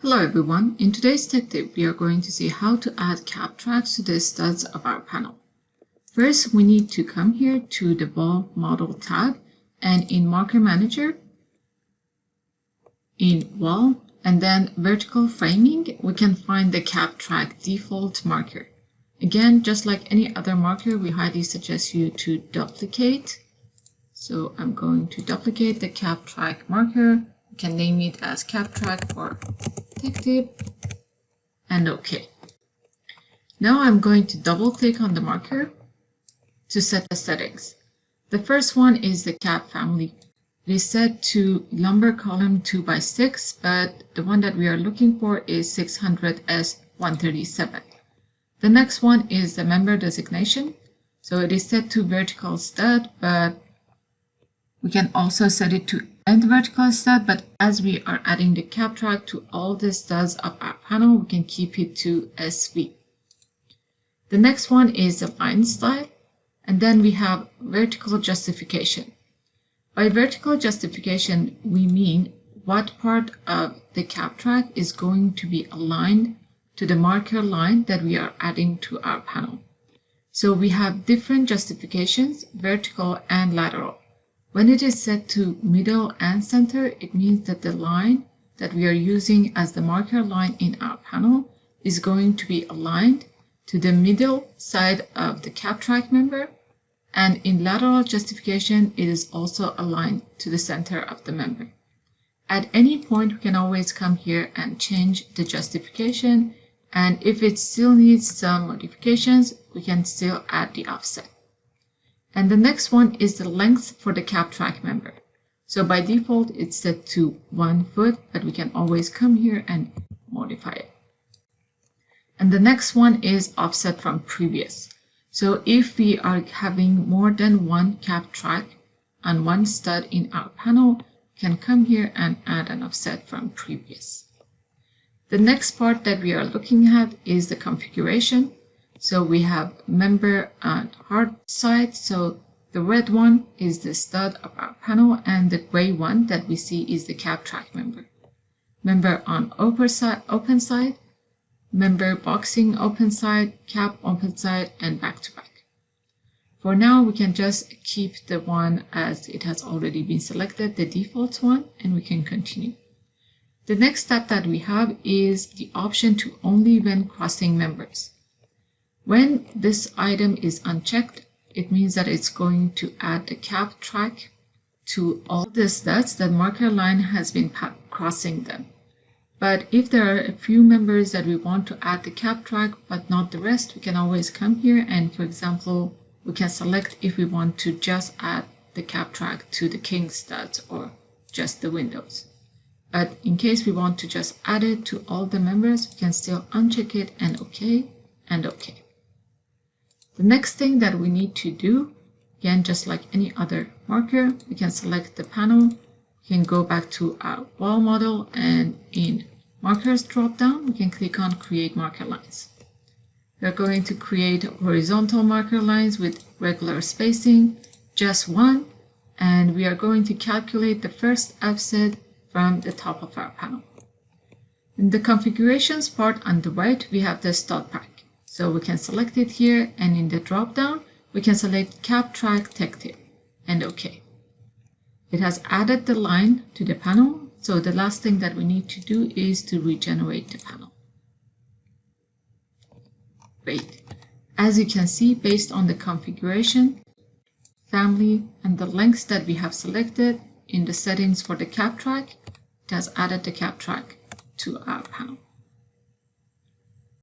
Hello everyone, in today's tech tip we are going to see how to add cap tracks to the studs of our panel. First we need to come here to the wall model tab and in marker manager, in wall and then vertical framing we can find the cap track default marker. Again, just like any other marker, we highly suggest you to duplicate. So I'm going to duplicate the cap track marker. You can name it as cap track for tech tip and OK. Now I'm going to double click on the marker to set the settings. The first one is the cap family. It is set to lumber column 2x6, but the one that we are looking for is 600S137. The next one is the member designation. So it is set to vertical stud, but we can also set it to end vertical stud. But as we are adding the cap track to all the studs of our panel, we can keep it to SV. The next one is the line style. And then we have vertical justification. By vertical justification, we mean what part of the cap track is going to be aligned to the marker line that we are adding to our panel. So we have different justifications, vertical and lateral. When it is set to middle and center, it means that the line that we are using as the marker line in our panel is going to be aligned to the middle side of the cap track member. And in lateral justification, it is also aligned to the center of the member. At any point, we can always come here and change the justification. And if it still needs some modifications, we can still add the offset. And the next one is the length for the cap track member. So by default, it's set to 1 foot, but we can always come here and modify it. And the next one is offset from previous. So if we are having more than one cap track on one stud in our panel, we can come here and add an offset from previous. The next part that we are looking at is the configuration. So we have member on hard side. So the red one is the stud of our panel and the gray one that we see is the cap track member. Member on open side, member boxing open side, cap open side, and back to back. For now, we can just keep the one as it has already been selected, the default one, and we can continue. The next step that we have is the option to only when crossing members. When this item is unchecked, it means that it's going to add the cap track to all the studs that marker line has been crossing them. But if there are a few members that we want to add the cap track, but not the rest, we can always come here and, for example, we can select if we want to just add the cap track to the king studs or just the windows. But in case we want to just add it to all the members, we can still uncheck it and OK and OK. The next thing that we need to do, again, just like any other marker, we can select the panel. We can go back to our wall model and in markers drop down, we can click on create marker lines. We are going to create horizontal marker lines with regular spacing, just one, and we are going to calculate the first offset from the top of our panel. In the configurations part on the right, we have the stud pack. So we can select it here, and in the drop down, we can select cap track tech tip and OK. It has added the line to the panel. So the last thing that we need to do is to regenerate the panel. Great. As you can see, based on the configuration, family, and the lengths that we have selected in the settings for the cap track, it has added the cap track to our panel.